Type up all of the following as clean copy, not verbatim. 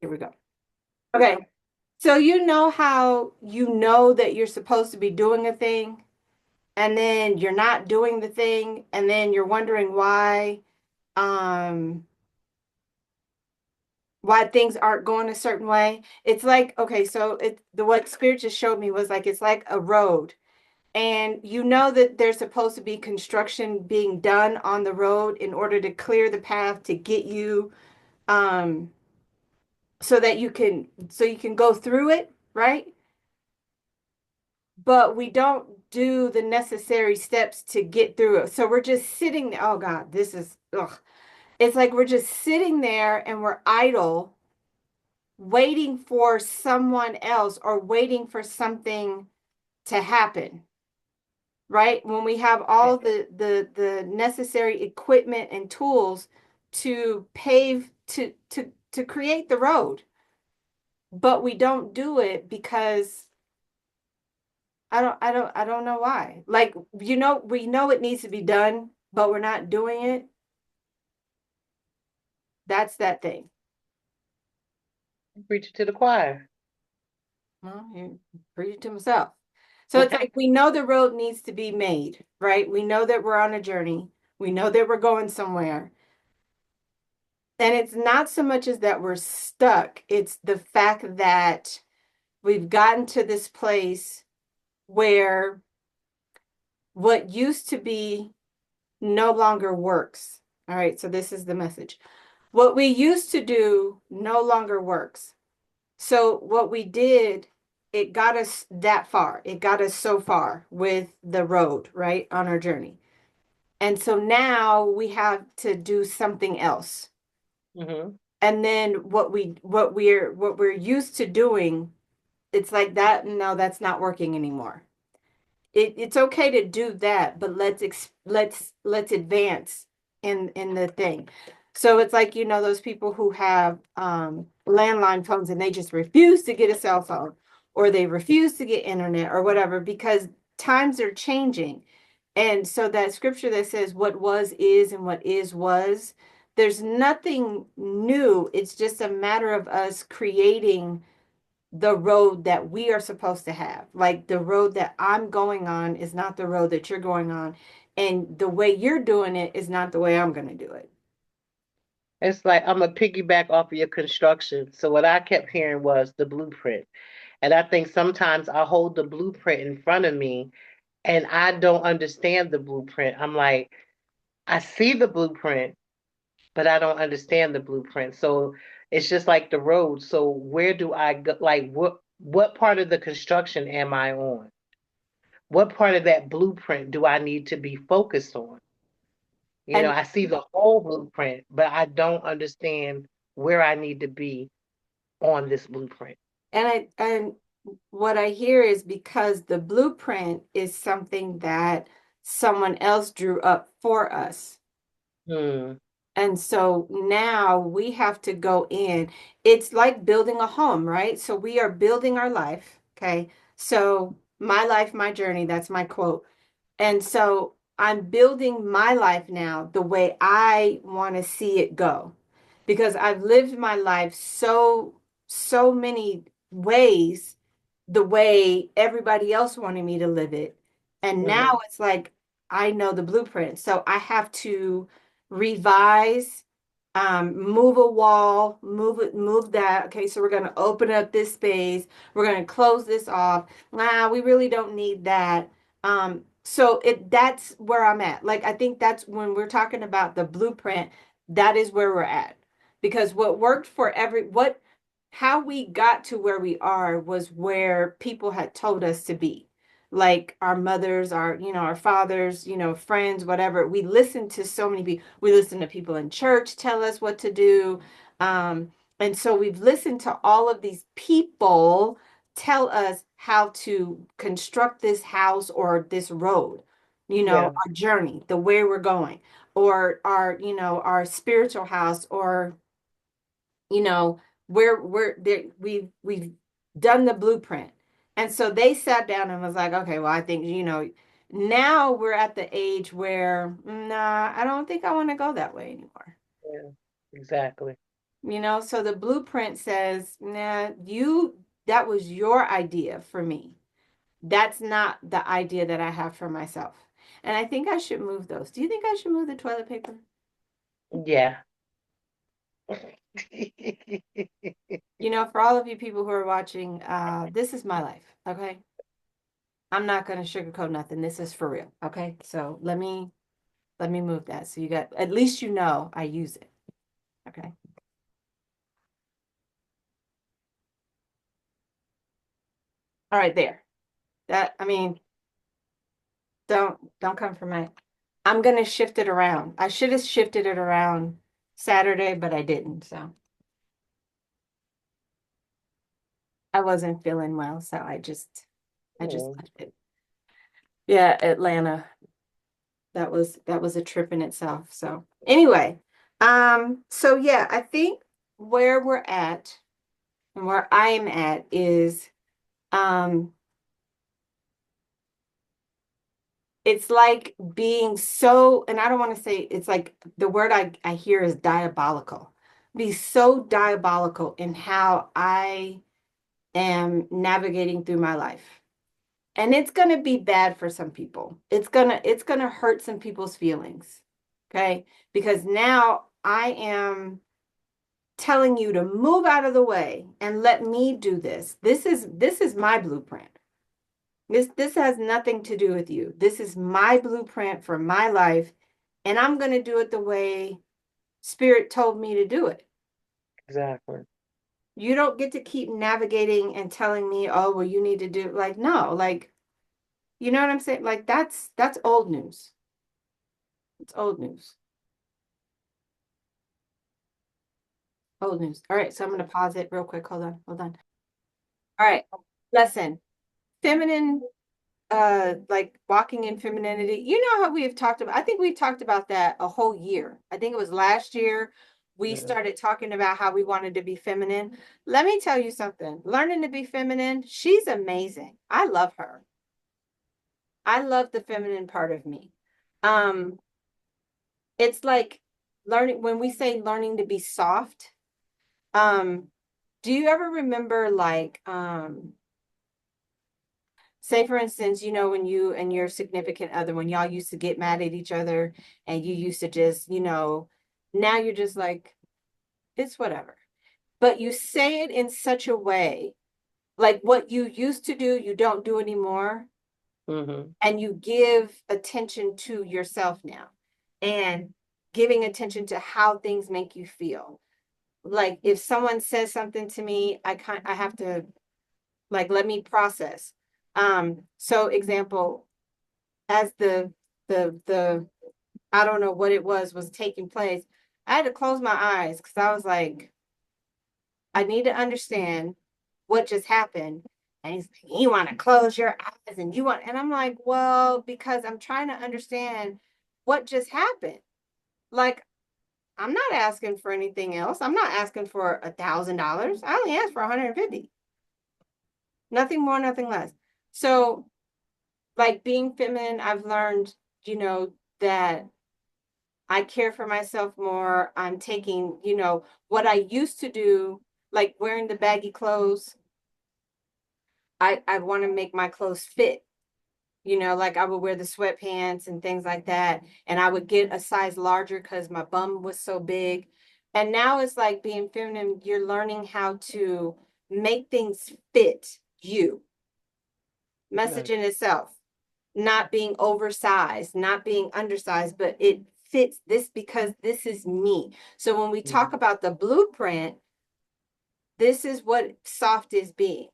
Here we go. Okay. So you know how you know that you're supposed to be doing a thing and then you're not doing the thing and then you're wondering um why things aren't going a certain way. It's like, okay, so the what spirit just showed me was like it's like a road. And you know that there's supposed to be construction being done on the road in order to clear the path to get you um so you can go through it, right? But we don't do the necessary steps to get through it. So we're just sitting there. Oh God, this is ugh. It's like we're just sitting there and we're idle, waiting for someone else or waiting for something to happen, right? When we have all the necessary equipment and tools to pave to create the road, but we don't do it because I don't know why. Like, you know, we know it needs to be done, but we're not doing it. That's that thing. Preach it to the choir. Well, you preach it to myself. So it's like we know the road needs to be made, right? We know that we're on a journey. We know that we're going somewhere. And it's not so much as that we're stuck, it's the fact that we've gotten to this place where what used to be no longer works. All right, so this is the message. What we used to do no longer works. So what we did, it got us that far. It got us so far with the road, right, on our journey. And so now we have to do something else. Hmm. And then what we're used to doing, it's like that, no, that's not working anymore. It's okay to do that, but let's advance in the thing. So it's like, you know, those people who have landline phones and they just refuse to get a cell phone or they refuse to get internet or whatever because times are changing. And so that scripture that says what was is and what is was, there's nothing new. It's just a matter of us creating the road that we are supposed to have. Like the road that I'm going on is not the road that you're going on. And the way you're doing it is not the way I'm going to do it. It's like I'm a piggyback off of your construction. So what I kept hearing was the blueprint. And I think sometimes I hold the blueprint in front of me and I don't understand the blueprint. I'm like, I see the blueprint, but I don't understand the blueprint. So it's just like the road. So where do I go? Like what part of the construction am I on? What part of that blueprint do I need to be focused on? You know, And I see the whole blueprint, but I don't understand where I need to be on this blueprint. and what I hear is because the blueprint is something that someone else drew up for us. Hmm. And so now we have to go in. It's like building a home, right? So we are building our life. Okay. So my life, my journey, that's my quote. And so I'm building my life now the way I want to see it go because I've lived my life so many ways the way everybody else wanted me to live it. And now Hmm. it's like I know the blueprint. So I have to revise, move a wall, move that. Okay, so we're going to open up this space. We're going to close this off. Nah, we really don't need that. So that's where I'm at. Like I think that's when we're talking about the blueprint, that is where we're at. Because what worked for what how we got to where we are was where people had told us to be. Like our mothers, our fathers, friends, whatever. We listened to so many people. We listened to people in church tell us what to do. Um, and so we've listened to all of these people tell us how to construct this house or this road, Yeah. our journey, the way we're going, or our spiritual house, or you know, we're there, we've done the blueprint. And so they sat down and was like, okay, well, I think, now we're at the age where, nah, I don't think I want to go that way anymore. Yeah. Exactly. So the blueprint says, nah, that was your idea for me. That's not the idea that I have for myself. And I think I should move those. Do you think I should move the toilet paper? Yeah. For all of you people who are watching, this is my life, okay? I'm not gonna sugarcoat nothing. This is for real, okay? So let me move that. So you got at least I use it. Okay. All right, there. That I mean, don't come for my I'm gonna shift it around. I should have shifted it around Saturday, but I didn't. So I wasn't feeling well, so I just Mm. left it. Yeah, Atlanta. That was a trip in itself. So anyway, so yeah, I think where we're at and where I'm at is um it's like being so, and I don't want to say it's like the word I hear is diabolical. Be so diabolical in how I am navigating through my life. And it's going to be bad for some people. It's going to hurt some people's feelings. Okay? Because now I am telling you to move out of the way and let me do this. This is my blueprint. This has nothing to do with you. This is my blueprint for my life, and I'm going to do it the way Spirit told me to do it. Exactly. You don't get to keep navigating and telling me, "Oh, well, you need to do," like, no, like, you know what I'm saying? Like that's old news. It's old news. Old news. All right, so I'm going to pause it real quick. Hold on. Hold on. All right. Lesson. Feminine like walking in femininity. You know how we have talked about, I think we've talked about that a whole year. I think it was last year we Yeah. started talking about how we wanted to be feminine. Let me tell you something. Learning to be feminine, she's amazing. I love her. I love the feminine part of me. Um, it's like learning when we say learning to be soft. Um, do you ever remember like say for instance, when you and your significant other, when y'all used to get mad at each other and you used to just, now you're just like, it's whatever. But you say it in such a way, like what you used to do, you don't do anymore. Hmm. And you give attention to yourself now and giving attention to how things make you feel. Like if someone says something to me, I have to like let me process. So example, as the I don't know what it was taking place, I had to close my eyes because I was like, I need to understand what just happened. And he's like, you want to close your eyes and I'm like, well, because I'm trying to understand what just happened. Like, I'm not asking for anything else. I'm not asking for $1,000. I only asked for 150. Nothing more, nothing less. So, like being feminine, I've learned, that I care for myself more. I'm taking, what I used to do, like wearing the baggy clothes. I want to make my clothes fit. Like I would wear the sweatpants and things like that. And I would get a size larger because my bum was so big. And now it's like being feminine, you're learning how to make things fit you. Message Exactly. in itself, not being oversized, not being undersized, but it fits this because this is me. So when we talk Mhm. about the blueprint, this is what soft is being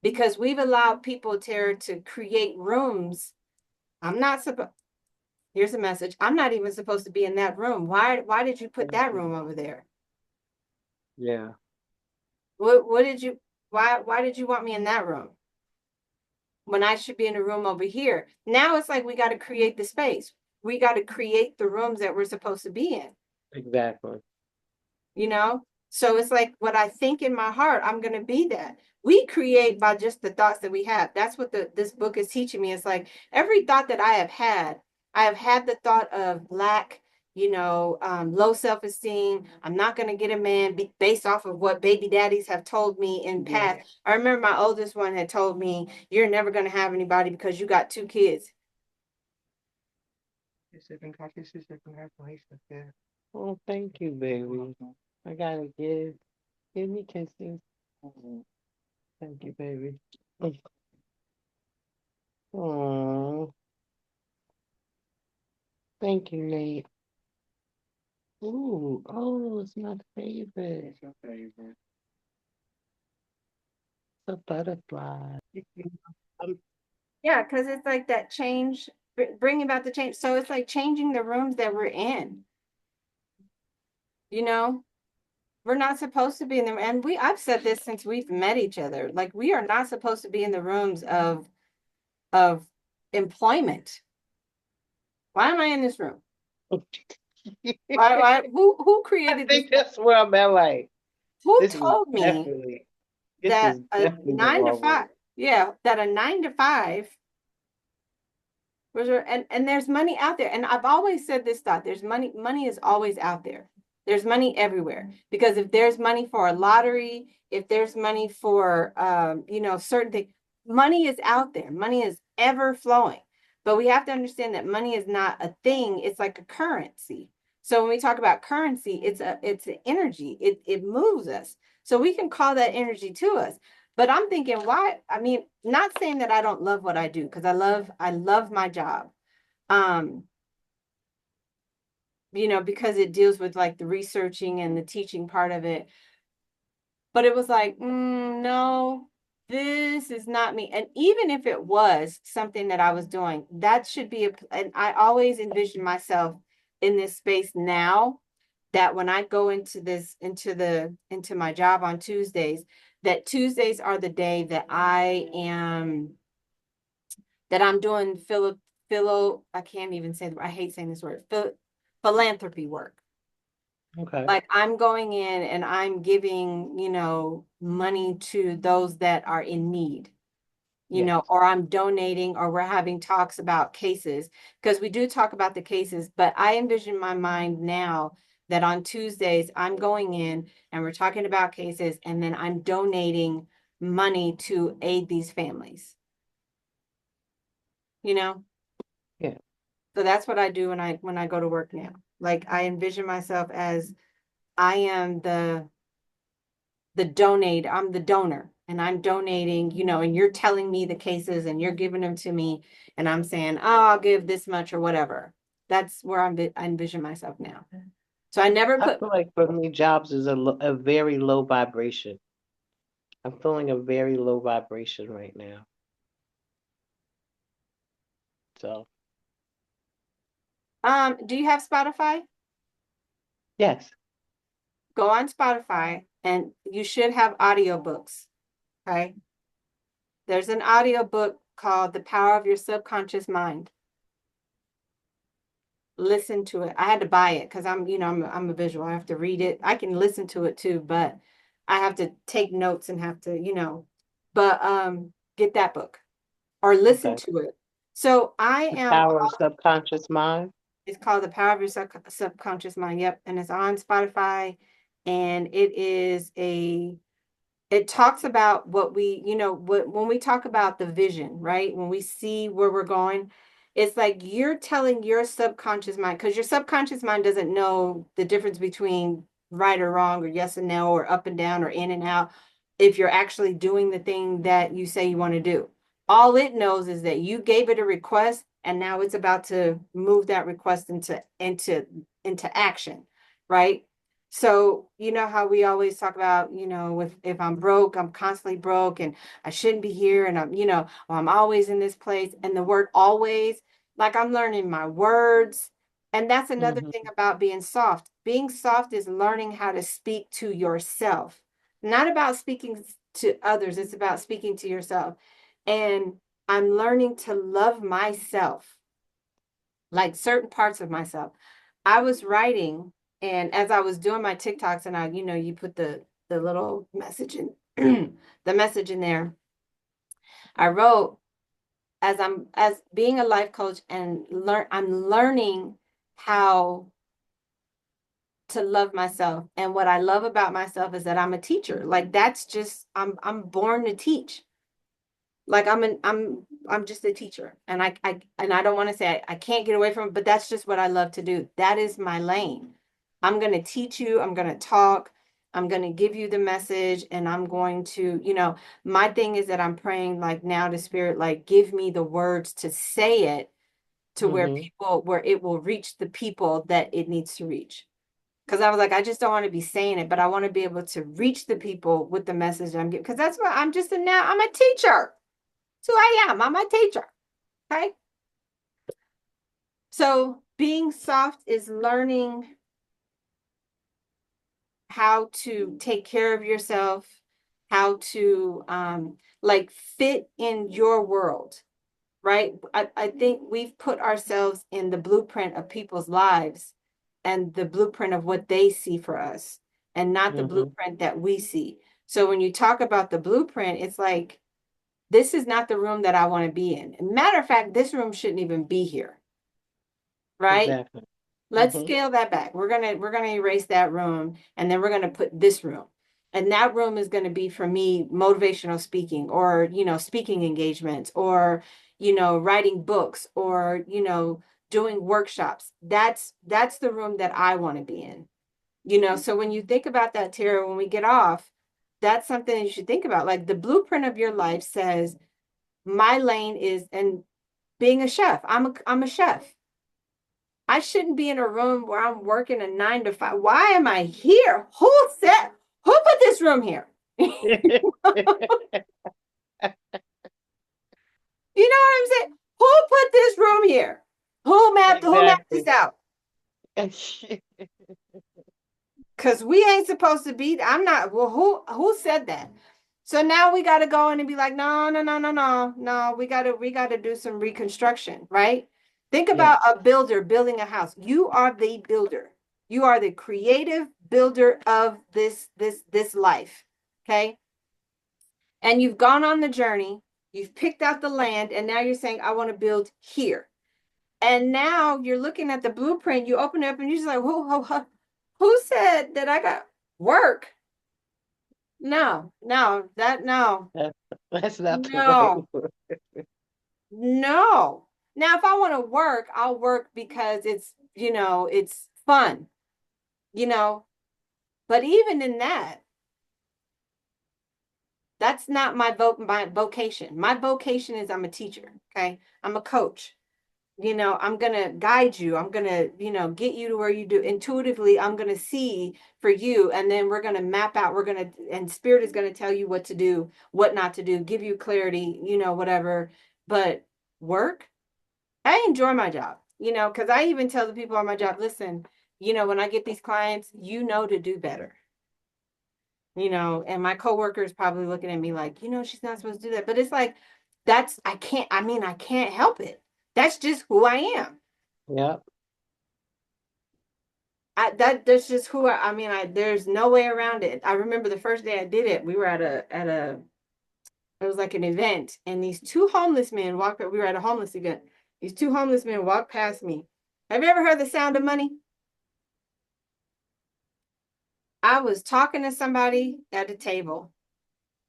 because we've allowed people, Tara, to create rooms. I'm not supposed, here's a message. I'm not even supposed to be in that room. Why did you put that room over there? Yeah. What did you, why did you want me in that room when I should be in a room over here? Now it's like we got to create the space. We got to create the rooms that we're supposed to be in. Exactly. you know? So it's like what I think in my heart, I'm going to be that. We create by just the thoughts that we have. That's what this book is teaching me. It's like every thought that I have had the thought of lack, low self-esteem. I'm not going to get a man based off of what baby daddies have told me in past. I remember my oldest one had told me, you're never going to have anybody because you got 2 kids. Oh, thank you, baby. I gotta give me kisses. Thank you, baby. Oh, thank you, Nate. Ooh, oh, it's my favorite. It's your favorite. The butterfly. Um, Yeah, because it's like that change, bringing about the change. So it's like changing the rooms that we're in, you know? We're not supposed to be in them. And I've said this since we've met each other. Like we are not supposed to be in the rooms of employment. Why am I in this room? Who I created this? think that's where I'm at. Like, Who this is told me definitely, this that is a definitely the nine to wrong five, one. yeah, that a 9 to 5 and there's money out there. And I've always said this thought. There's money is always out there. There's money everywhere. Because if there's money for a lottery, if there's money for certain things, money is out there. Money is ever flowing. But we have to understand that money is not a thing, it's like a currency. So when we talk about currency, it's an energy. It moves us. So we can call that energy to us. But I'm thinking, why? I mean, not saying that I don't love what I do, because I love my job. Um, because it deals with like the researching and the teaching part of it. But it was like, no, this is not me. And even if it was something that I was doing, that should be and I always envision myself in this space now, that when I go into my job on Tuesdays, that Tuesdays are the day that I'm doing I can't even say, I hate saying this word, philanthropy work. Okay. Like I'm going in and I'm giving, money to those that are in need, Yes. or I'm donating, or we're having talks about cases, because we do talk about the cases, but I envision my mind now that on Tuesdays I'm going in and we're talking about cases, and then I'm donating money to aid these families, you know? Yeah. So that's what I do when I go to work now. Like I envision myself as I am I'm the donor, and I'm donating, and you're telling me the cases and you're giving them to me, and I'm saying, oh, I'll give this much or whatever. That's where I envision myself now. So I never I put feel like for me, jobs is a very low vibration. I'm feeling a very low vibration right now. So, do you have Spotify? yes. Go on Spotify and you should have audiobooks. Okay. There's an audiobook called The Power of Your Subconscious Mind. Listen to it. I had to buy it because I'm a visual. I have to read it. I can listen to it too, but I have to take notes and have to, but get that book or listen Okay. to it. So I The am power of subconscious mind. It's called The Power of Your Subconscious Mind. Yep, and it's on Spotify, and it talks about what when we talk about the vision, right? When we see where we're going, it's like you're telling your subconscious mind, because your subconscious mind doesn't know the difference between right or wrong, or yes and no, or up and down, or in and out, if you're actually doing the thing that you say you want to do. All it knows is that you gave it a request, and now it's about to move that request into action, right? So, you know how we always talk about, if I'm broke, I'm constantly broke and I shouldn't be here. And I'm always in this place. And the word always, like I'm learning my words. And that's another thing Hmm. about being soft. Being soft is learning how to speak to yourself, not about speaking to others. It's about speaking to yourself. And I'm learning to love myself, like certain parts of myself. I was writing, and as I was doing my TikToks, and you put the little message in the message in there. I wrote, as being a life coach and I'm learning how to love myself. And what I love about myself is that I'm a teacher. Like that's just I'm born to teach. Like I'm just a teacher. And I don't want to say I can't get away from it, but that's just what I love to do. That is my lane. I'm going to teach you, I'm going to talk, I'm going to give you the message, and I'm going to, my thing is that I'm praying like now to spirit, like give me the words to say it to Mm-hmm. where it will reach the people that it needs to reach. Because I was like, I just don't want to be saying it, but I want to be able to reach the people with the message I'm giving. Because that's what I'm just a now. I'm a teacher. That's who I am. I'm a teacher. Okay. So being soft is learning how to take care of yourself, how to like fit in your world, right? I think we've put ourselves in the blueprint of people's lives and the blueprint of what they see for us and not the Mm-hmm. blueprint that we see. So when you talk about the blueprint, it's like, this is not the room that I want to be in. Matter of fact, this room shouldn't even be here, right? Exactly. Let's Mm-hmm. scale that back. We're gonna erase that room and then we're gonna put this room. And that room is going to be for me motivational speaking or, speaking engagements or, writing books or, doing workshops. That's the room that I want to be in. So when you think about that, Tara, when we get off, that's something that you should think about. Like the blueprint of your life says, my lane is and being a chef. I'm a chef. I shouldn't be in a room where I'm working a 9 to 5. Why am I here? Who put this room here? You know what I'm saying? Who put this room here? Who mapped this Exactly. out? Because we ain't supposed to be. I'm not. Well, who said that? So now we got to go in and be like, no, no, no, no, no, no. We got to do some reconstruction, right? Think Yeah. about a builder building a house. You are the builder. You are the creative builder of this life. Okay. And you've gone on the journey. You've picked out the land, and now you're saying, I want to build here. And now you're looking at the blueprint. You open it up, and you're just like, who said that I got work? No, no, no, That's, that's not the way. no, no. Now, if I want to work, I'll work because it's fun, you know. But even in that, that's not my vocation. My vocation is I'm a teacher, okay? I'm a coach. I'm going to guide you. I'm going to, get you to where you do intuitively. I'm going to see for you. And then we're going to map out, and spirit is going to tell you what to do, what not to do, give you clarity, whatever. But work, I enjoy my job, because I even tell the people on my job, listen, when I get these clients, to do better. And my coworker is probably looking at me like, she's not supposed to do that. But it's like, I can't help it. That's just who I am. Yeah. That's just who there's no way around it. I remember the first day I did it, we were it was like an event, and these two homeless men we were at a homeless event. These two homeless men walked past me. Have you ever heard the sound of money? I was talking to somebody at a table.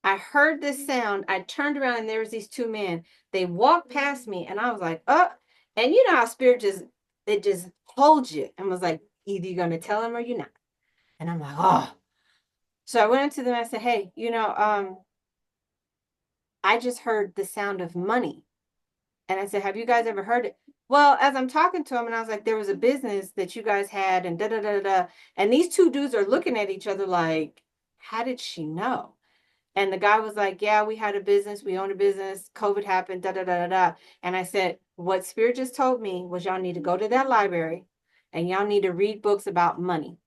I heard this sound. I turned around and there was these two men. They walked past me and I was like, oh, and you know how spirit just holds you and was like, either you're gonna tell him or you're not. And I'm like, oh. So I went up to them and I said, hey, I just heard the sound of money. And I said, have you guys ever heard it? Well, as I'm talking to him, and I was like, there was a business that you guys had, and da da da da. And these two dudes are looking at each other like, how did she know? And the guy was like, yeah, we had a business. We own a business. COVID happened, da, da, da, da, da. And I said, what Spirit just told me was y'all need to go to that library and y'all need to read books about money.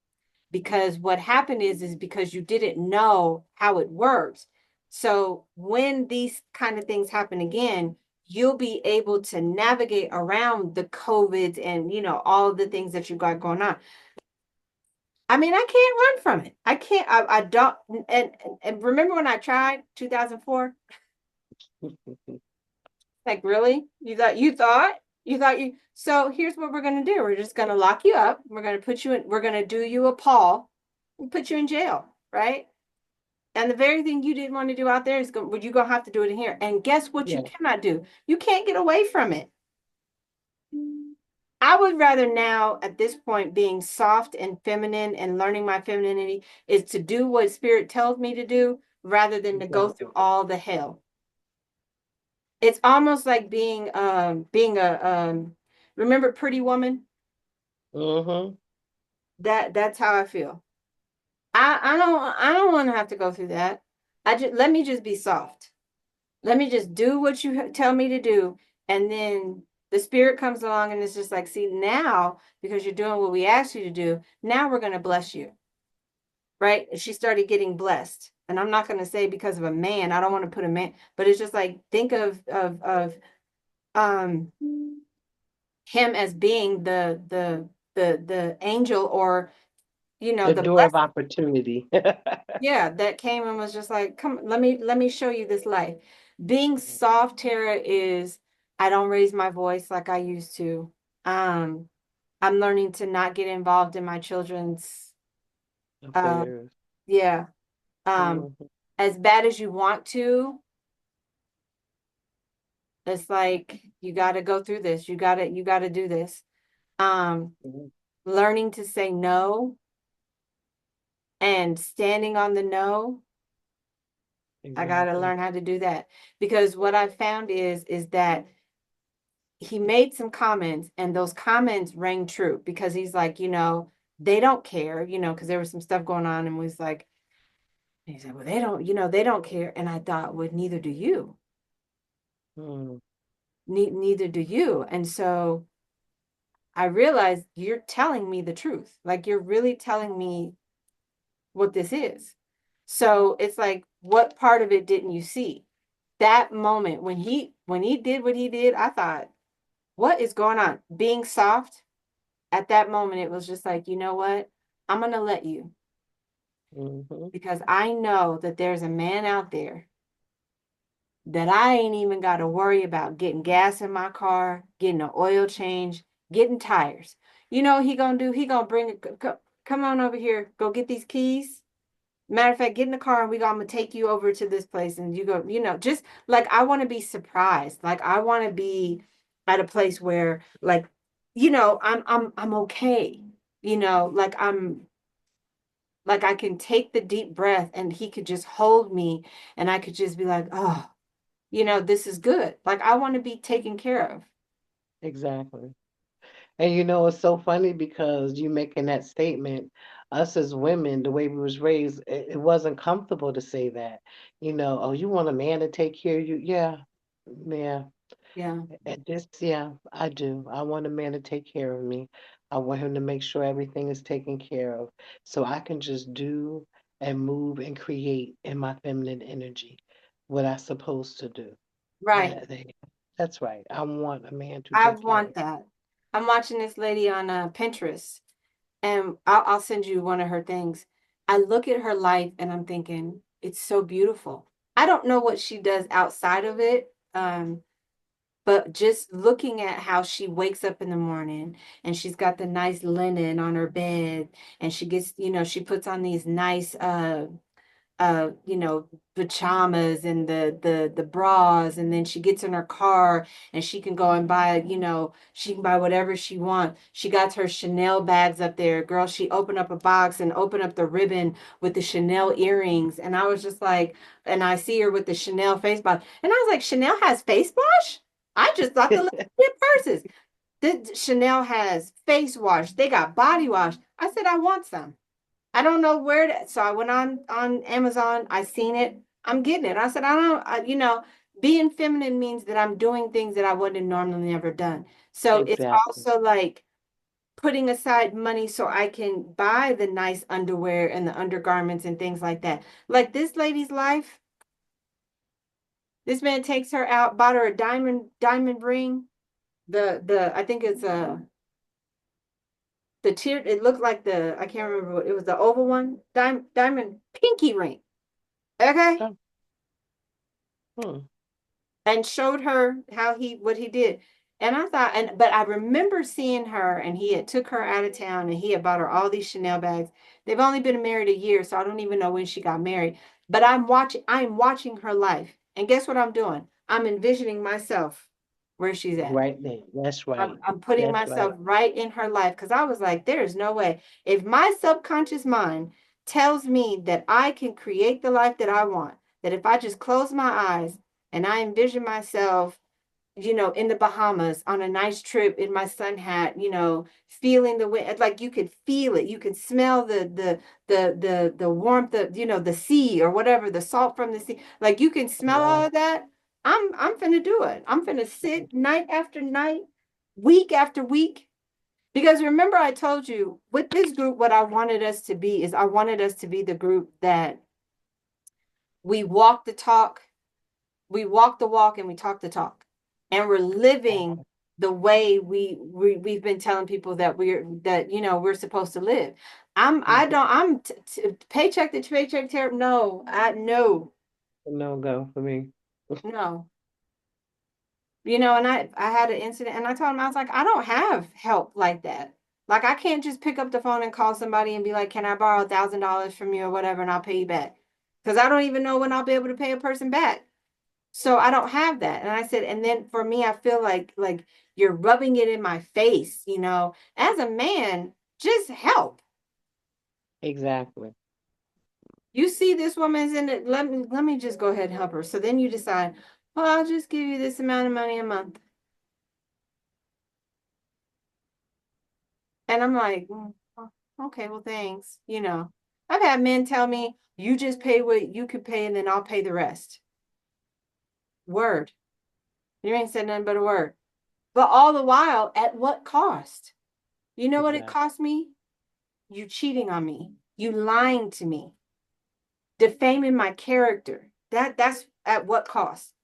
Because what happened is because you didn't know how it works. So when these kind of things happen again, you'll be able to navigate around the COVID and, all the things that you got going on. I can't run from it. I can't. I don't. And remember when I tried 2004? Like, really? You thought? You thought? You thought you, so here's what we're going to do. We're just going to lock you up. We're going to put you in, we're going to do you a Paul and put you in jail, right? And the very thing you didn't want to do out there is go, well, you're going to have to do it in here. And guess what you Yeah. cannot do? You can't get away from it. I would rather now, at this point, being soft and feminine and learning my femininity, is to do what spirit tells me to do rather than to go Exactly. through all the hell. It's almost like being a remember Pretty Woman? Mm-hmm. That's how I feel. I don't want to have to go through that. I just let me just be soft. Let me just do what you tell me to do, and then the spirit comes along and it's just like, see, now because you're doing what we asked you to do, now we're going to bless you, right? And she started getting blessed. And I'm not going to say because of a man. I don't want to put a man, but it's just like think of um him as being the angel, or The the door of blessing. opportunity. Yeah, that came and was just like, come, let me show you this life. Being soft, Tara, is I don't raise my voice like I used to. Um, I'm learning to not get involved in my children's uh Affairs. yeah. Um, Mm-hmm. as bad as you want to, it's like you gotta go through this. You gotta do this. Um, learning to say no and standing on the no. I gotta Exactly. learn how to do that. Because what I found is that he made some comments and those comments rang true, because he's like, they don't care, because there was some stuff going on, and was like, he said, well, they don't care. And I thought, well, neither do you. Mm, Neither do you. And so I realized you're telling me the truth. Like you're really telling me what this is. So it's like, what part of it didn't you see? That moment when he did what he did, I thought, what is going on? Being soft at that moment, it was just like, you know what? I'm gonna let you, mm-hmm. because I know that there's a man out there that I ain't even got to worry about getting gas in my car, getting an oil change, getting tires. You know what he gonna do? He gonna bring it. Come on over here. Go get these keys. Matter of fact, get in the car and I'm gonna take you over to this place, and you go, just like I want to be surprised. Like I want to be at a place where like, I'm okay. Like I can take the deep breath and he could just hold me, and I could just be like, oh, this is good. Like I want to be taken care of. Exactly. And it's so funny because you making that statement, us as women, the way we was raised, it wasn't comfortable to say that. Oh, you want a man to take care of you? Yeah. Yeah. Yeah. Yeah, I do. I want a man to take care of me. I want him to make sure everything is taken care of so I can just do and move and create in my feminine energy what I'm supposed to do. Right. That, that's right. I want a man to I take care of want me. that. I'm watching this lady on Pinterest, and I'll send you one of her things. I look at her life and I'm thinking, it's so beautiful. I don't know what she does outside of it. But just looking at how she wakes up in the morning and she's got the nice linen on her bed, and she gets, she puts on these nice you know pajamas and the bras, and then she gets in her car and she can go and buy, she can buy whatever she wants. She got her Chanel bags up there, girl. She opened up a box and opened up the ribbon with the Chanel earrings, and I was just like, and I see her with the Chanel face wash, and I was like, Chanel has face wash? I just thought the lady did purses. The Chanel has face wash, they got body wash. I said, I want some. I don't know where to, so I went on Amazon. I seen it. I'm getting it. I said, I don't, being feminine means that I'm doing things that I wouldn't have normally never done. So it's Exactly. also like putting aside money so I can buy the nice underwear and the undergarments and things like that. Like this lady's life, this man takes her out, bought her a diamond ring. The I think it's the tear. It looked like I can't remember what it was, the oval one, diamond pinky ring. Okay. Oh, hmm. And showed her what he did. And I thought, but I remember seeing her, and he had took her out of town, and he had bought her all these Chanel bags. They've only been married a year, so I don't even know when she got married. But I'm watching her life. And guess what I'm doing? I'm envisioning myself where she's at. Right there. That's right. I'm putting That's myself right. right in her life because I was like, there is no way. If my subconscious mind tells me that I can create the life that I want, that if I just close my eyes and I envision myself, in the Bahamas on a nice trip in my sun hat, feeling the wind, like you could feel it, you could smell the warmth of, the sea or whatever, the salt from the sea, like you can smell all Wow. of that. I'm finna do it. I'm finna sit night after night, week after week. Because remember, I told you with this group, what I wanted us to be is I wanted us to be the group that we walk the talk, we walk the walk, and we talk the talk. And we're living the way we've been telling people we're supposed to live. I don't I'm paycheck to paycheck no, I no, No go for me. no. And I had an incident and I told him, I was like, I don't have help like that. Like I can't just pick up the phone and call somebody and be like, can I borrow $1,000 from you or whatever and I'll pay you back. Because I don't even know when I'll be able to pay a person back. So I don't have that. And I said, and then for me, I feel like you're rubbing it in my face. As a man, just help. Exactly. You see this woman's in it. Let me just go ahead and help her. So then you decide, well, I'll just give you this amount of money a month. And I'm like, okay, well, thanks. I've had men tell me, you just pay what you could pay and then I'll pay the rest. Word. You ain't said nothing but a word. But all the while, at what cost? You know what it Exactly. cost me? You cheating on me. You lying to me. Defaming my character. That's at what cost?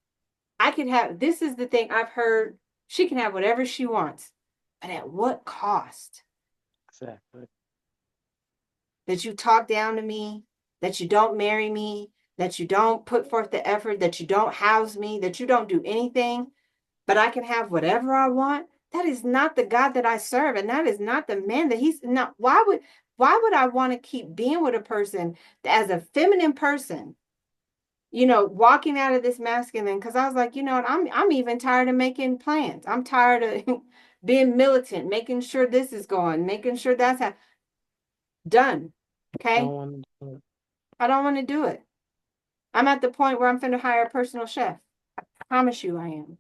I can have this is the thing I've heard. She can have whatever she wants. But at what cost? Exactly. That you talk down to me, that you don't marry me, that you don't put forth the effort, that you don't house me, that you don't do anything, but I can have whatever I want. That is not the God that I serve, and that is not the man that he's not. Why would I want to keep being with a person as a feminine person, walking out of this masculine? Because I was like, what, I'm even tired of making plans. I'm tired of being militant, making sure this is going, making sure done. Okay. Don't want to do it. I don't want to do it. I'm at the point where I'm finna hire a personal chef. I promise you I am.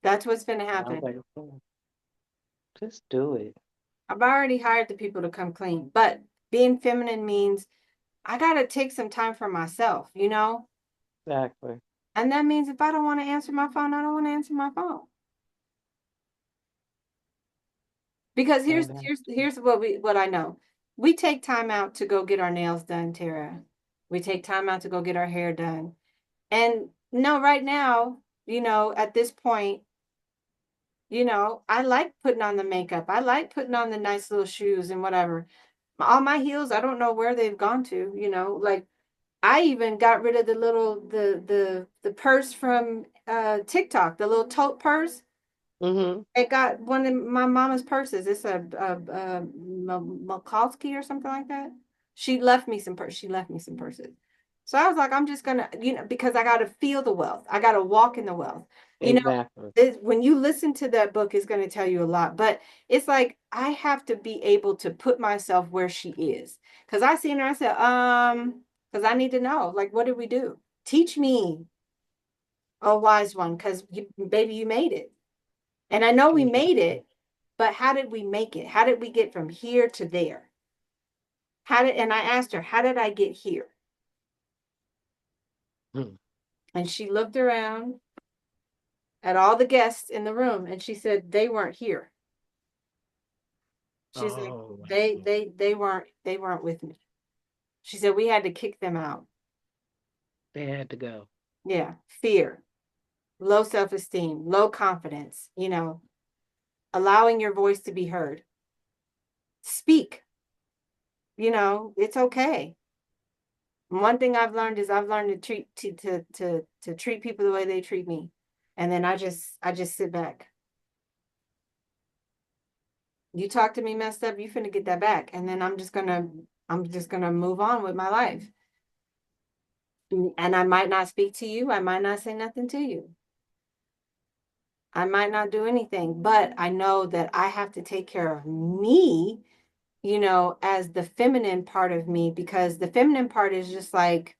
That's what's finna Sounds happen. like a plan. Just do it. I've already hired the people to come clean, but being feminine means I gotta take some time for myself. Exactly. And that means if I don't want to answer my phone, I don't want to answer my phone. Because here's And here's here's what I know. We take time out to go get our nails done, Tara. We take time out to go get our hair done. And no, right now, at this point, I like putting on the makeup. I like putting on the nice little shoes and whatever. All my heels, I don't know where they've gone to. Like I even got rid of the purse from TikTok, the little tote purse. mm-hmm. I got one of my mama's purses. It's a Malkowski or something like that. She left me some purses. So I was like, I'm just gonna, because I gotta feel the wealth. I gotta walk in the wealth. You know, Exactly. when you listen to that book, it's gonna tell you a lot. But it's like I have to be able to put myself where she is. Because I seen her, I said, because I need to know, like, what did we do? Teach me, oh wise one, because baby, you made it. And I know we made Exactly. it, but how did we make it? How did we get from here to there? And I asked her, how did I get here? Hmm. And she looked around at all the guests in the room and she said, they weren't here. She's like, Oh, wow. they weren't with me. She said, we had to kick them out. They had to go. Yeah. Fear, low self-esteem, low confidence, allowing your voice to be heard. Speak, it's okay. One thing I've learned is I've learned to treat people the way they treat me. And then I just sit back. You talk to me messed up, you finna get that back. And then I'm just gonna move on with my life. And I might not speak to you. I might not say nothing to you. I might not do anything, but I know that I have to take care of me, as the feminine part of me, because the feminine part is just like,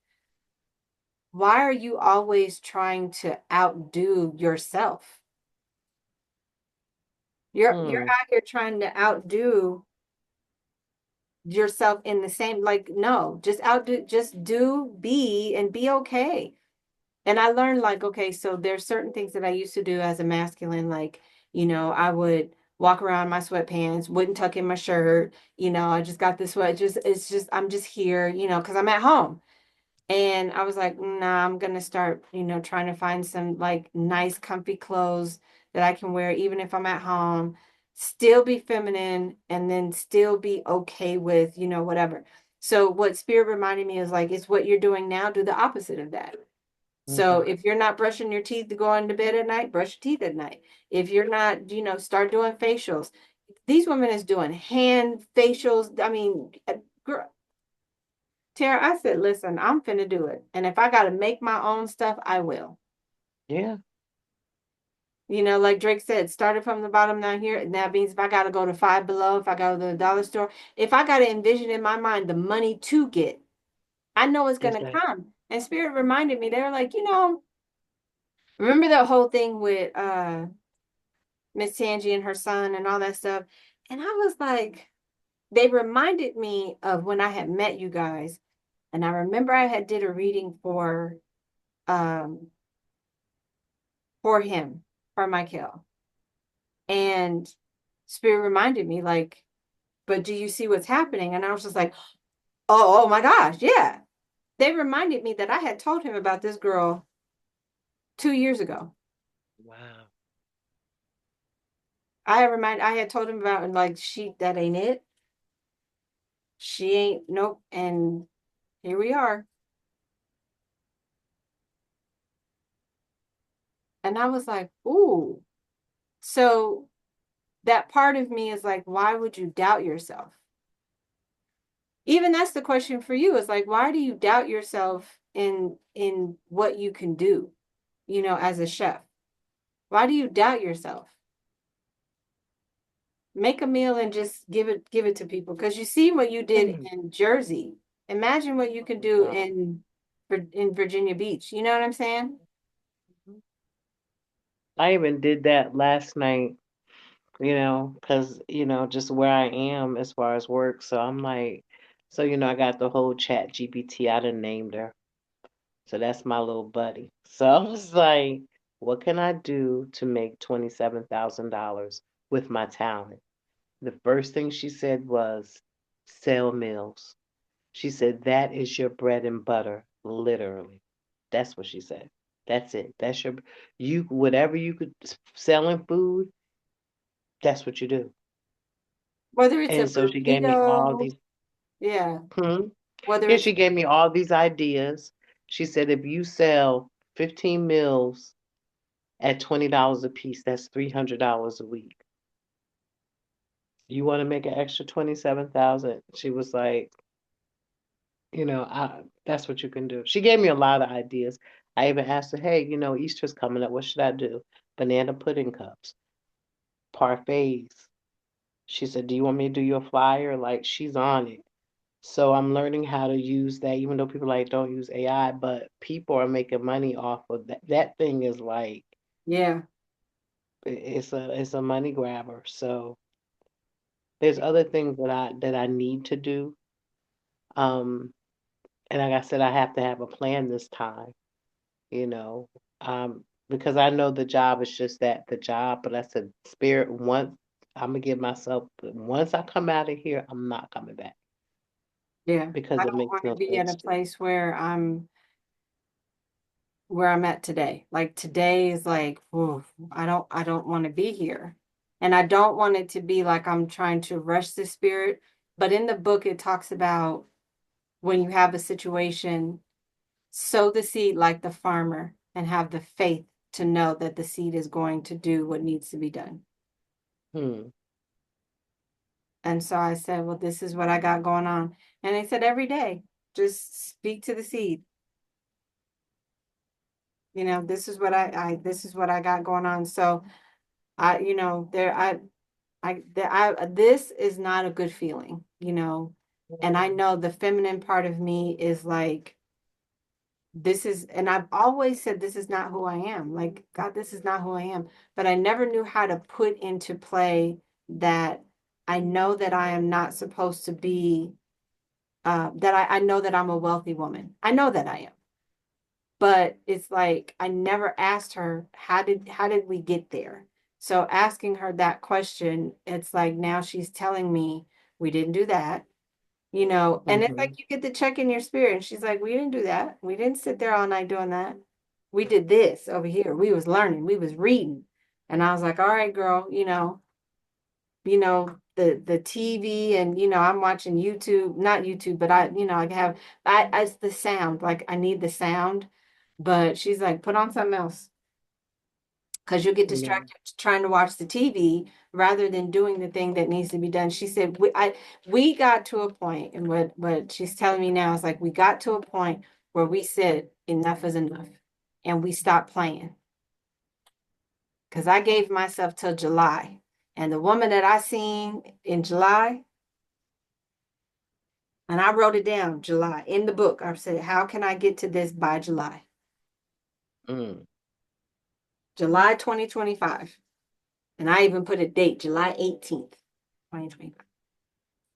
why are you always trying to outdo yourself? You're Hmm. out here trying to outdo yourself in the same, like, no, just do, be, and be okay. And I learned, like, okay, so there's certain things that I used to do as a masculine, like, I would walk around in my sweatpants, wouldn't tuck in my shirt, I just got this sweat, I'm just here, because I'm at home. And I was like, nah, I'm gonna start, trying to find some like nice, comfy clothes that I can wear even if I'm at home, still be feminine, and then still be okay with, whatever. So what Spirit reminded me is like, it's what you're doing now, do the opposite of that. So Okay. if you're not brushing your teeth to go into bed at night, brush your teeth at night. If you're not, start doing facials. These women is doing hand facials. I mean, girl, Tara, I said, listen, I'm finna do it. And if I got to make my own stuff, I will. Yeah. Like Drake said, started from the bottom down here. And that means if I got to go to Five Below, if I go to the dollar store, if I got to envision in my mind the money to get, I know it's going to Exactly. come. And Spirit reminded me, they were like, remember that whole thing with Miss Tangi and her son and all that stuff? And I was like, they reminded me of when I had met you guys. And I remember I had did a reading um for him, for Michael. And Spirit reminded me, like, but do you see what's happening? And I was just like, oh my gosh, yeah. They reminded me that I had told him about this girl 2 years ago. Wow. I had told him about, and like, that ain't it. She ain't, nope. And here we are. And I was like, ooh. So that part of me is like, why would you doubt yourself? Even that's the question for you. It's like, why do you doubt yourself in what you can do, as a chef? Why do you doubt yourself? Make a meal and just give it to people, because you see what you did Mhm. in Jersey. Imagine what you can do Wow. in Virginia Beach. You know what I'm saying? I even did that last night, because, just where I am as far as work. So I'm like, so, I got the whole chat GPT. I done named her. So that's my little buddy. So I was like, what can I do to make $27,000 with my talent? The first thing she said was sell meals. She said, that is your bread and butter, literally. That's what she said. That's it. Whatever you could sell in food, that's what you do. Whether it's a And so she gave me all burrito, these, yeah. hmm, Whether yeah, it's she gave me all these ideas. She said, if you sell 15 meals at $20 a piece, that's $300 a week. You want to make an extra 27,000? She was like, that's what you can do. She gave me a lot of ideas. I even asked her, hey, Easter's coming up. What should I do? Banana pudding cups, parfaits. She said, do you want me to do your flyer? Like, she's on it. So I'm learning how to use that, even though people like don't use AI, but people are making money off of that. That thing is like, yeah, it's a money grabber. So there's other things that I need to do. Um, and like I said, I have to have a plan this time, you know, because I know the job is just that, the job. But I said, Spirit, I'm gonna give myself, once I come out of here, I'm not coming back yeah. because I it don't makes want to no be at a sense to me. place where I'm at today. Like today is like, oof, I don't want to be here. And I don't want it to be like I'm trying to rush the spirit. But in the book, it talks about when you have a situation, sow the seed like the farmer and have the faith to know that the seed is going to do what needs to be done. Hmm. And so I said, well, this is what I got going on. And they said, every day, just speak to the seed. This is what this is what I got going on. So this is not a good feeling. And I know the feminine part of me is like, and I've always said, this is not who I am. Like, God, this is not who I am. But I never knew how to put into play that I know that I am not supposed to be, that I know that I'm a wealthy woman. I know that I am. But it's like I never asked her how did we get there? So asking her that question, it's like now she's telling me we didn't do that. And it's like Hmm. you get to check in your spirit. And she's like, we didn't do that. We didn't sit there all night doing that. We did this over here. We was learning, we was reading. And I was like, all right, girl, the TV and I'm watching YouTube, not YouTube, but I have it's the sound. Like I need the sound. But she's like, put on something else because you'll get Yeah. distracted trying to watch the TV rather than doing the thing that needs to be done. She said, we got to a point, and what she's telling me now is like, we got to a point where we said, enough is enough. And we stopped playing because I gave myself till July. And the woman that I seen in July, and I wrote it down, July, in the book. I said, how can I get to this by July? Mm. July 2025. And I even put a date, July 18th, 2025.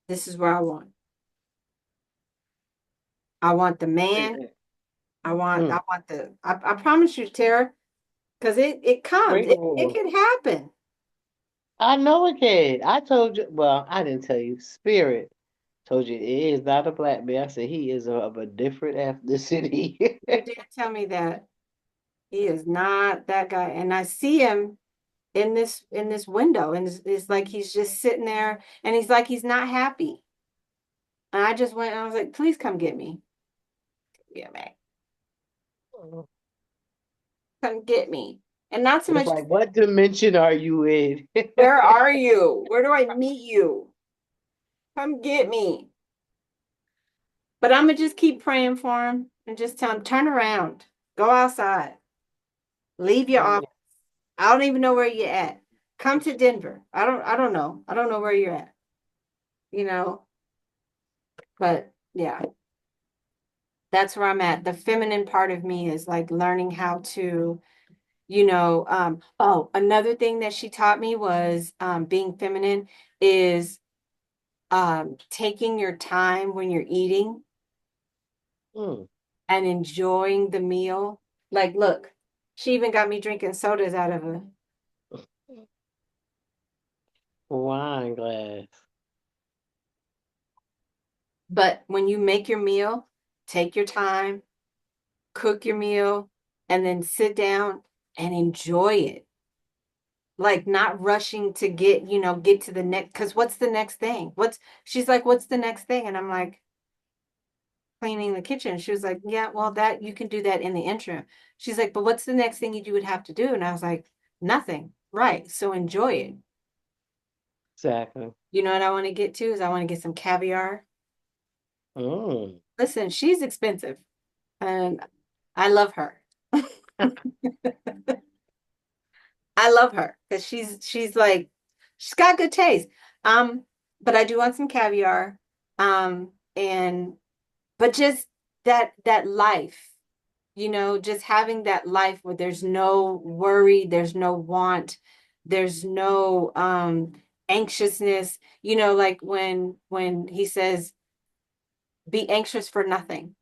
This is where I want. I want the man. I Mm. want I promise you, Tara, because it comes. Great It Lord. can happen. I know it can. I told you. Well, I didn't tell you. Spirit told you it is not a black man. I said he is of a different ethnicity. You did tell me that he is not that guy. And I see him in this window, and it's like he's just sitting there and he's like he's not happy. And I just went and I was like, please come get me. Get me. Come get me. And not so It's much, like, what dimension are you in? where are you? Where do I meet you? Come get me. But I'm gonna just keep praying for him and just tell him, turn around, go outside, leave your office. I don't even know where you're at. Come to Denver. I don't know. I don't know where you're at, you know, but yeah, that's where I'm at. The feminine part of me is like learning how to, oh, another thing that she taught me was being feminine is taking your time when you're eating Mm. and enjoying the meal. Like, look, she even got me drinking sodas out of a, Wine glass. but when you make your meal, take your time, cook your meal, and then sit down and enjoy it. Like not rushing to get to the next, because what's the next thing? She's like, what's the next thing? And I'm like, cleaning the kitchen. She was like, yeah, well, that you can do that in the interim. She's like, but what's the next thing you would have to do? And I was like, nothing. Right. So enjoy it. Exactly. You know what I want to get to is I want to get some caviar. Mm. Listen, she's expensive and I love her. I love her because she's like she's got good taste. Um, but I do want some caviar. And but just that life, just having that life where there's no worry, there's no want, there's no anxiousness, like when he says, be anxious for nothing.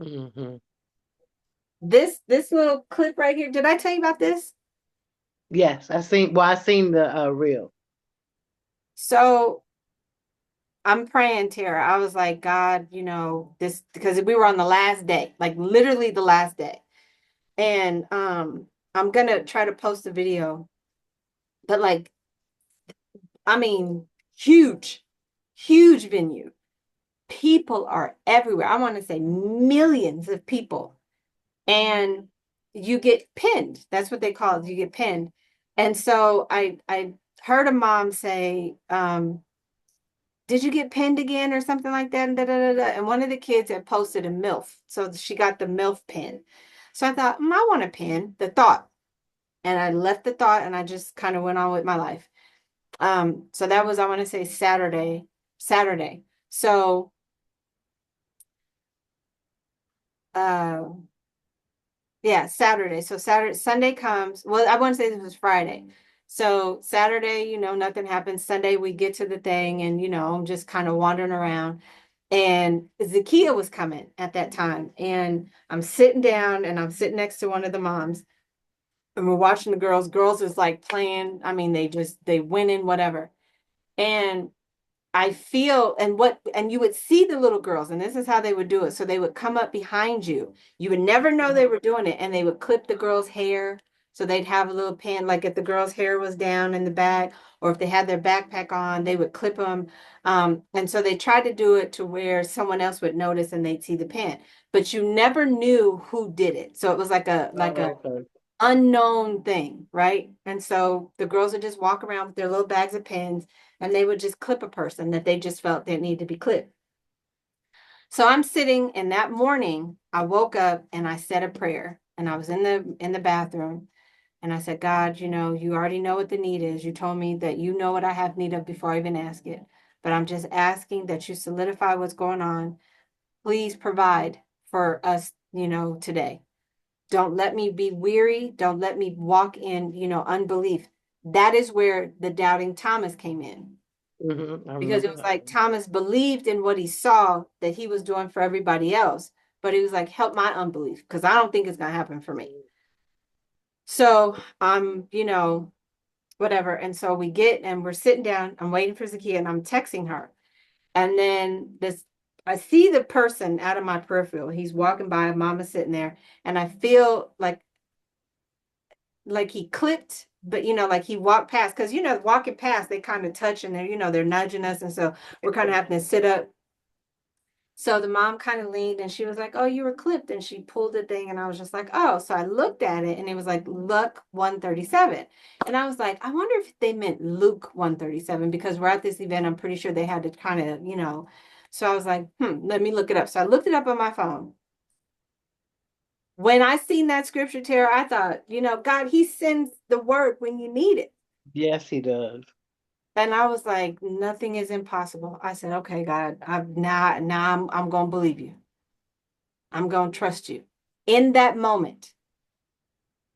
Hmm. This little clip right here, did I tell you about this? Yes, I seen. Well, I seen the reel. So I'm praying, Tara. I was like, God, this because we were on the last day, like literally the last day. And I'm gonna try to post a video, but like, I mean, huge, huge venue. People are everywhere. I want to say millions of people. And you get pinned. That's what they call it. You get pinned. And so I heard a mom say, did you get pinned again or something like that? And, da, da, da, da. And one of the kids had posted a MILF. So she got the MILF pin. So I thought, I want a pin, the thought. And I left the thought and I just kind of went on with my life. So that was, I want to say Saturday. So, uh, yeah, Saturday. So Saturday, Sunday comes. Well, I want to say this was Friday. So Saturday, nothing happens. Sunday, we get to the thing and, I'm just kind of wandering around. And Zakia was coming at that time. And I'm sitting down and I'm sitting next to one of the moms and we're watching the girls. Girls is like playing. I mean, they winning, whatever. And I feel and you would see the little girls, and this is how they would do it. So they would come up behind you. You would never know they were doing it, and they would clip the girl's hair. So they'd have a little pin, like if the girl's hair was down in the back, or if they had their backpack on, they would clip them. And so they tried to do it to where someone else would notice and they'd see the pin, but you never knew who did it. So it was like a Oh, okay. unknown thing, right? And so the girls would just walk around with their little bags of pins and they would just clip a person that they just felt that needed to be clipped. So I'm sitting and that morning I woke up and I said a prayer and I was in the bathroom and I said, God, you already know what the need is. You told me that you know what I have need of before I even ask it. But I'm just asking that you solidify what's going on. Please provide for us, today. Don't let me be weary. Don't let me walk in, unbelief. That is where the doubting Thomas came in I because it remember was that like one. Thomas believed in what he saw that he was doing for everybody else. But he was like, help my unbelief because I don't think it's going to happen for me. So whatever. And so we get and we're sitting down. I'm waiting for Zakia and I'm texting her. And then I see the person out of my peripheral. He's walking by, mama's sitting there, and I feel like he clipped, but like he walked past because walking past they kind of touch and they're nudging us, and so we're kind of having to sit up. So the mom kind of leaned and she was like, "Oh, you were clipped," and she pulled the thing, and I was just like, "Oh." So I looked at it and it was like Luke 137, and I was like, I wonder if they meant Luke 137 because we're at this event. I'm pretty sure they had to kind of So I was like, let me look it up. So I looked it up on my phone. When I seen that scripture, Tara, I thought, God, He sends the word when you need it. Yes, he does. And I was like, nothing is impossible. I said, okay, God, I'm gonna believe you. I'm gonna trust you. In that moment,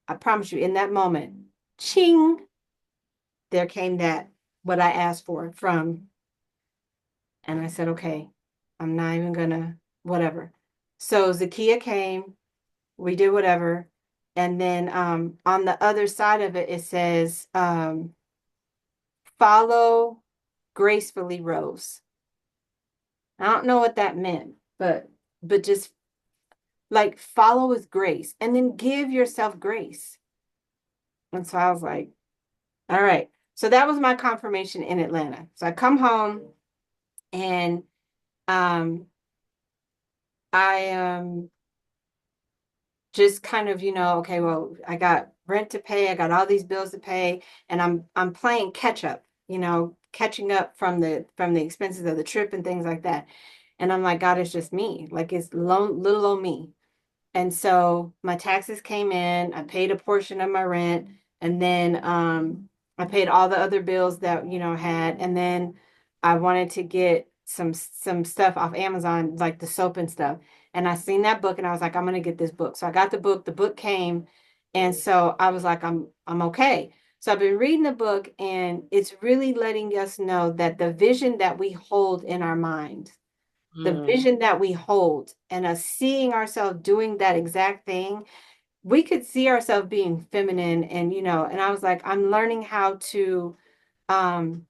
I promise you, in that moment, ching, there came that what I asked for from, and I said, okay, I'm not even gonna whatever. So Zakia came, we did whatever, and then on the other side of it, it says, follow gracefully, Rose. I don't know what that meant, but just like follow with grace and then give yourself grace. And so I was like, all right. So that was my confirmation in Atlanta. So I come home and um I just kind of, okay, well, I got rent to pay, I got all these bills to pay, and I'm playing catch up, catching up from the expenses of the trip and things like that. And I'm like, God, it's just me. Like it's little old me. And so my taxes came in, I paid a portion of my rent, and then I paid all the other bills that, I had, and then I wanted to get some stuff off Amazon, like the soap and stuff. And I seen that book and I was like, I'm gonna get this book. So I got the book came, and so I was like, I'm okay. So I've been reading the book, and it's really letting us know that the vision that we hold in our mind, the Mm. vision that we hold and us seeing ourselves doing that exact thing, we could see ourselves being feminine and and I was like, I'm learning how to um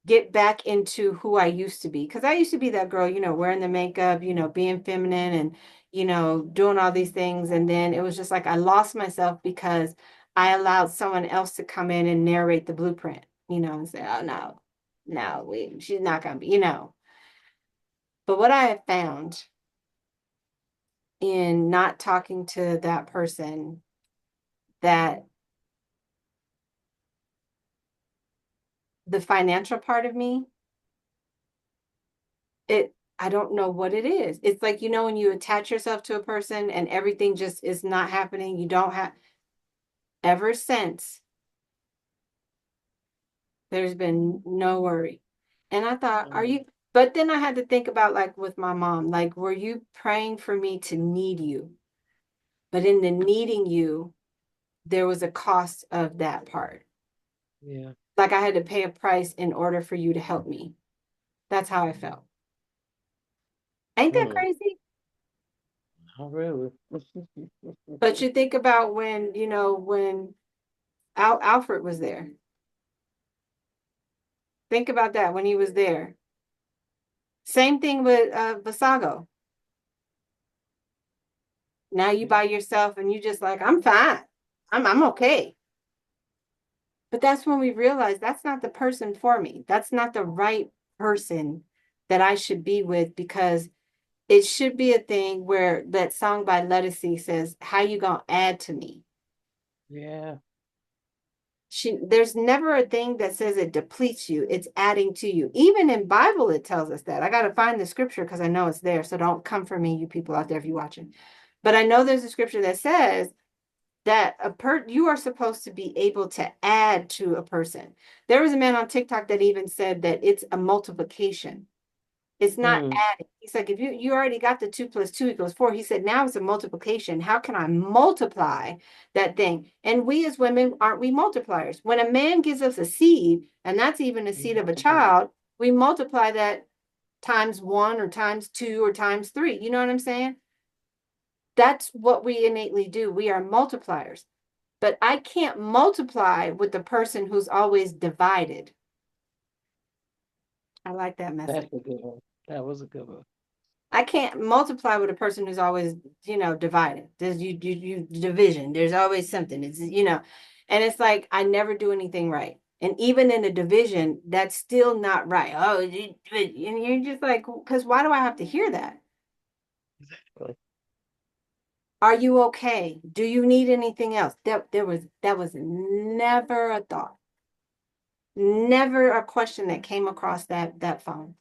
get back into who I used to be because I used to be that girl, wearing the makeup, being feminine and doing all these things, and then it was just like I lost myself because I allowed someone else to come in and narrate the blueprint, and say, oh no, she's not gonna be, but what I have found in not talking to that person. that the financial part of me, I don't know what it is. It's like, when you attach yourself to a person and everything just is not happening, you don't have, ever since, there's been no worry. And I thought, Mm. but then I had to think about, like, with my mom, like, were you praying for me to need you? But in the needing you, there was a cost of that part. Yeah. Like I had to pay a price in order for you to help me. That's how I felt. Ain't that Mm. crazy? Not really. But you think about when, when Alfred was there. Think about that when he was there. Same thing with Vasago. Now you by yourself and you just like, I'm fine. I'm okay. But that's when we realize that's not the person for me. That's not the right person that I should be with, because it should be a thing where that song by Lettucey says, how you gonna add to me? Yeah. There's never a thing that says it depletes you. It's adding to you. Even in Bible, it tells us that. I got to find the scripture because I know it's there. So don't come for me, you people out there, if you're watching. But I know there's a scripture that says that you are supposed to be able to add to a person. There was a man on TikTok that even said that it's a multiplication. It's not Mm. adding. He's like, if you already got the 2 + 2 = 4, he said, now it's a multiplication. How can I multiply that thing? And we as women, aren't we multipliers? When a man gives us a seed, and that's even a You seed of a multiply. child, we multiply that times one or times two or times three. You know what I'm saying? That's what we innately do. We are multipliers. But I can't multiply with the person who's always divided. I like that message. That's a good one. That was a good one. I can't multiply with a person who's always, divided. There's division. There's always something. And it's like I never do anything right. And even in a division, that's still not right. Oh, and you're just like, because why do I have to hear that? Exactly. Are you okay? Do you need anything else? That was never a thought, never a question that came across that phone.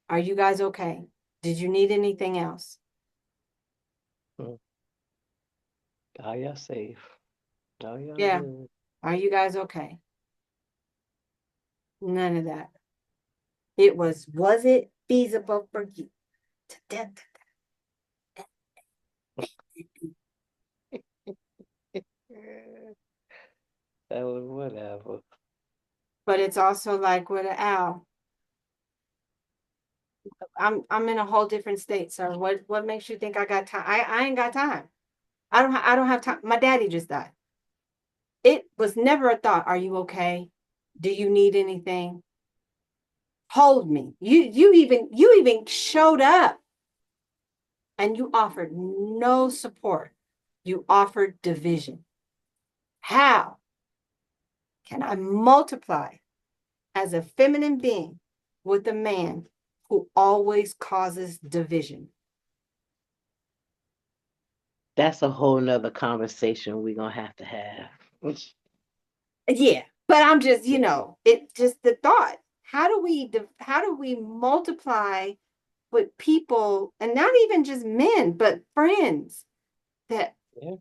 Are you guys okay? Did you need anything else? Mm. Are y'all safe? Are y'all Yeah. good? Are you guys okay? None of that. It was it feasible for you to death? That was whatever. But it's also like with an owl. I'm in a whole different state, sir. What makes you think I got time? I ain't got time. I don't have time. My daddy just died. It was never a thought. Are you okay? Do you need anything? Hold me. You even showed up and you offered no support. You offered division. How can I multiply as a feminine being with a man who always causes division? That's a whole nother conversation we're gonna have to have. Yeah, but I'm just, Yeah. it just the thought. How do we multiply with people, and not even just men, but friends, that Yeah.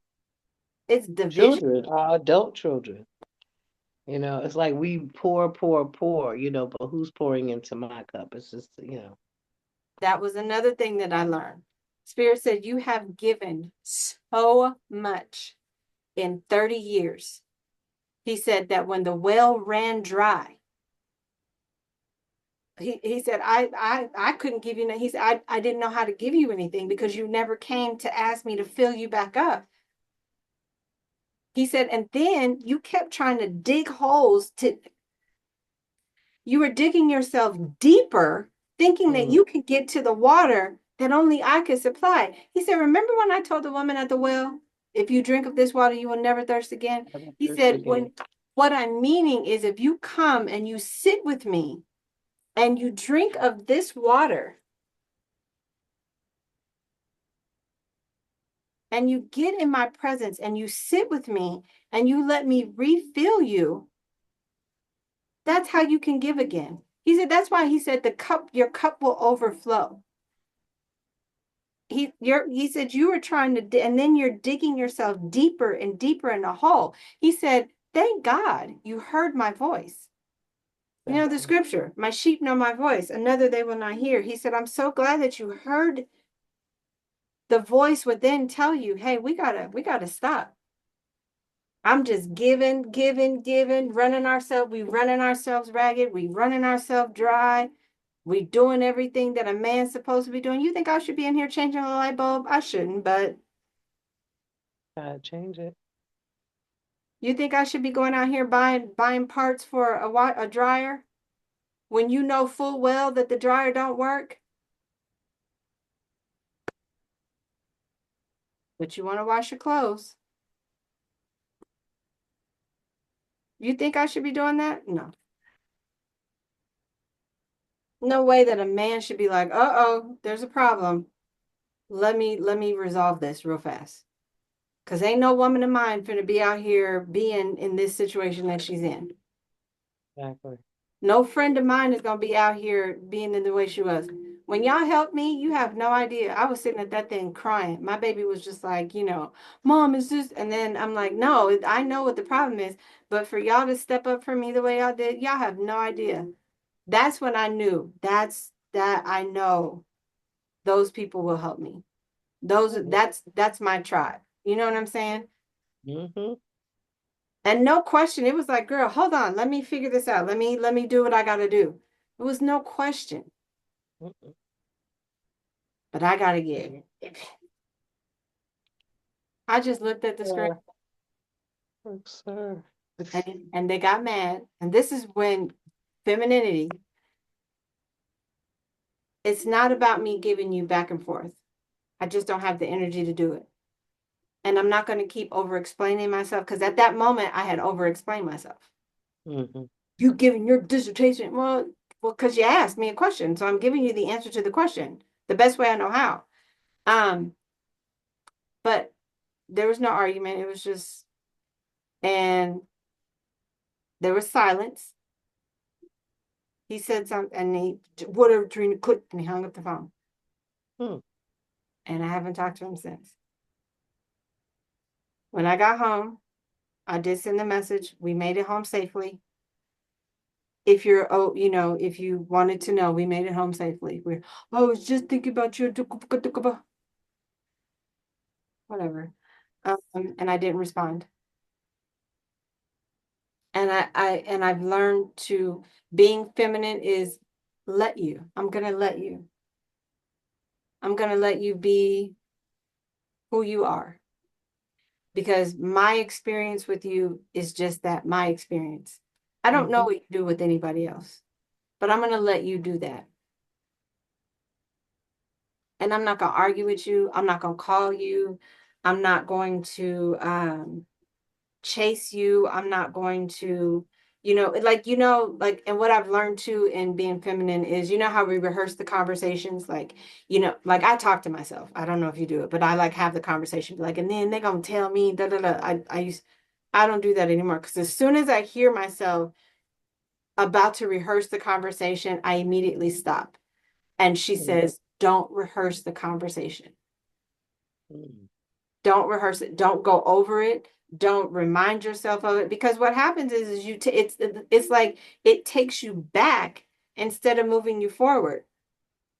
it's division? Children, our adult children. It's like we pour, pour, pour, but who's pouring into my cup? It's just. That was another thing that I learned. Spirit said, you have given so much in 30 years. He said that when the well ran dry, he said, I couldn't give you, he said, I didn't know how to give you anything because you never came to ask me to fill you back up. He said, and then you kept trying to dig holes you were digging yourself deeper, thinking that Mm, you could get to the water that only I could supply. He said, remember when I told the woman at the well, if you drink of this water, you will never thirst again? have a He thirst said, again. what I'm meaning is if you come and you sit with me and you drink of this water and you get in my presence and you sit with me and you let me refill you, that's how you can give again. He said, that's why he said the cup, your cup will overflow. He said you were trying to, and then you're digging yourself deeper and deeper in a hole. He said, thank God you heard my voice. You know the Exactly. scripture, my sheep know my voice, another they will not hear. He said, I'm so glad that you heard. The voice would then tell you, hey, we gotta stop. I'm just giving, giving, giving, we running ourselves ragged, we running ourselves dry, we doing everything that a man's supposed to be doing. You think I should be in here changing a light bulb? I shouldn't, but Gotta change it. you think I should be going out here buying parts for a dryer when you know full well that the dryer don't work, but you want to wash your clothes. You think I should be doing that? No. No way that a man should be like, "Uh-oh, there's a problem. Let me resolve this real fast." Because ain't no woman of mine finna be out here being in this situation that she's in. Exactly. No friend of mine is gonna be out here being in the way she was. When y'all helped me, you have no idea. I was sitting at that thing crying. My baby was just like, Mom, is this? And then I'm like, no, I know what the problem is. But for y'all to step up for me the way y'all did, y'all have no idea. That's when I knew. That I know those people will help me. Those Mm-hmm. that's my tribe. You know what I'm saying? Mm-hmm. And no question, it was like, girl, hold on, let me figure this out. Let me do what I gotta do. It was no question. But I gotta get it. I just looked at the screen Yeah. Yes, sir. and they got mad. And this is when femininity, it's not about me giving you back and forth. I just don't have the energy to do it. And I'm not going to keep over explaining myself because at that moment I had over explained myself. Mm-hmm. You giving your dissertation? Well, because you asked me a question, so I'm giving you the answer to the question the best way I know how. Um, but there was no argument. It was just, and there was silence. He said something, and he whatever Trina clicked, and he hung up the phone. Hmm. And I haven't talked to him since. When I got home, I did send the message. We made it home safely. If you're, oh, if you wanted to know, we made it home safely. I was just thinking about you. Whatever. And I didn't respond. And I've learned to being feminine is let you. I'm gonna let you. I'm gonna let you be who you are because my experience with you is just that, my experience. I don't know Mm-hmm. what you do with anybody else, but I'm gonna let you do that. And I'm not gonna argue with you. I'm not gonna call you. I'm not going to chase you. I'm not going to, like, and what I've learned too in being feminine is, how we rehearse the conversations, like, like I talk to myself. I don't know if you do it, but I like have the conversation, like, and then they're gonna tell me da da da. I don't do that anymore because as soon as I hear myself about to rehearse the conversation, I immediately stop. And she says, don't rehearse the conversation. Mm-hmm. Don't rehearse it. Don't go over it. Don't remind yourself of it because what happens is it's like it takes you back instead of moving you forward.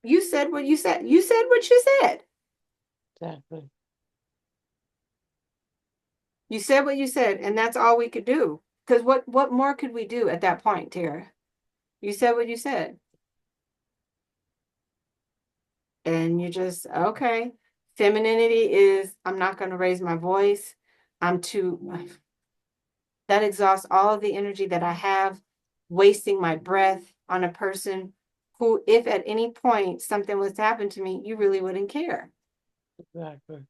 You said what you said. You said what you said. Exactly. You said what you said, and that's all we could do. Because what more could we do at that point, Tara? You said what you said, and you just okay. Femininity is I'm not going to raise my voice. I'm too that exhausts all of the energy that I have, wasting my breath on a person who, if at any point something was to happen to me, you really wouldn't care. Exactly.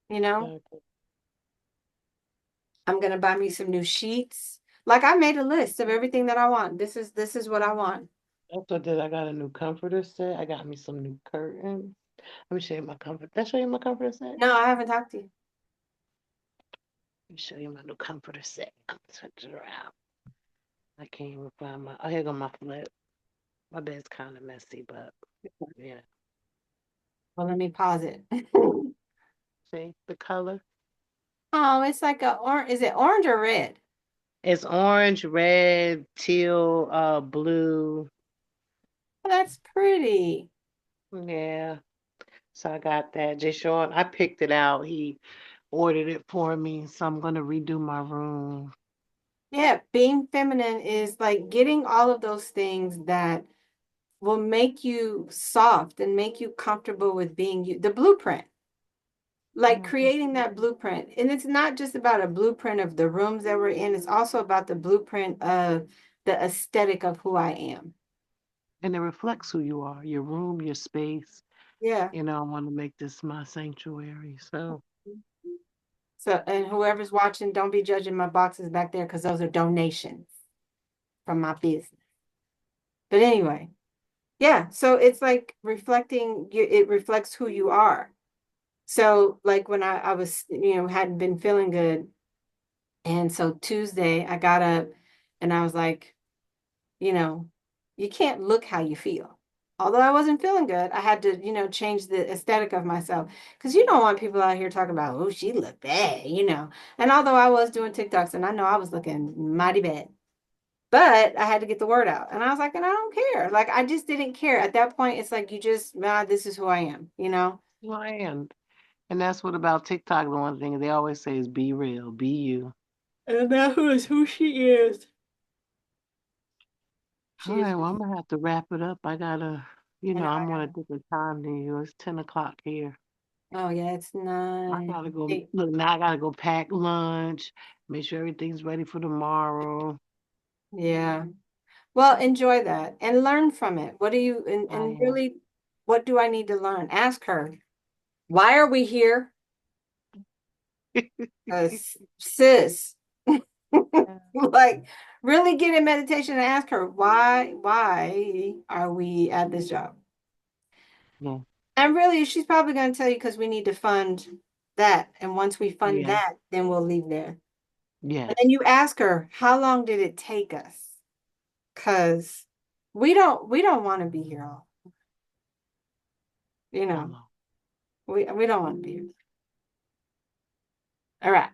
You know, Exactly. I'm gonna buy me some new sheets. Like I made a list of everything that I want. This is what I want. That's what I did. I got a new comforter set. I got me some new curtains. Let me show you my comfort. Did I show you my comforter set? No, I haven't talked to you. Let me show you my new comforter set. I'm gonna touch it around. I can't even find my. Oh, here go my flip. My bed's kind of messy, but yeah. Well, let me pause it. See the color? Oh, it's like a orange. Is it orange or red? It's orange, red, teal, blue. Oh, that's pretty. Yeah. So I got that. Jay Sean, I picked it out. He ordered it for me, so I'm gonna redo my room. Yeah, being feminine is like getting all of those things that will make you soft and make you comfortable with being you. The blueprint, like Mhm. creating that blueprint. And it's not just about a blueprint of the rooms that we're in, it's also about the blueprint of the aesthetic of who I am. And it reflects who you are, your room, your space. Yeah. I want to make this my sanctuary. So, So, and whoever's watching, don't be judging my boxes back there because those are donations from my business. But anyway, yeah. So it's like reflecting, it reflects who you are. So, like when I was, hadn't been feeling good. And so Tuesday, I got up and I was like, you know, you can't look how you feel. Although I wasn't feeling good, I had to, change the aesthetic of myself. Because you don't want people out here talking about, oh, she looked bad. And although I was doing TikToks and I know I was looking mighty bad, but I had to get the word out. And I was like, and I don't care. Like, I just didn't care. At that point, it's like, this is who I am. well, and that's what about TikTok. The one thing they always say is be real, be you. And that is who she is. All She is right, well, just, I'm gonna have to wrap it up. I gotta, I know I I'm on a gotta. different time than you. It's 10 o'clock here. Oh, yeah, it's I nine. gotta go. Eight. Look, now I gotta go pack lunch, make sure everything's ready for tomorrow. Yeah. Well, enjoy that and learn from it. What do you, I and am. really, what do I need to learn? Ask her, why are we here? Sis, like really get in meditation and ask her, why are we at this job? Yeah. And really, she's probably going to tell you because we need to fund that. And once we fund Yes. that, then we'll leave there. And then Yes. you ask her, how long did it take us? Because we don't want to be here all, you know, Hello. we don't want to be here. All right.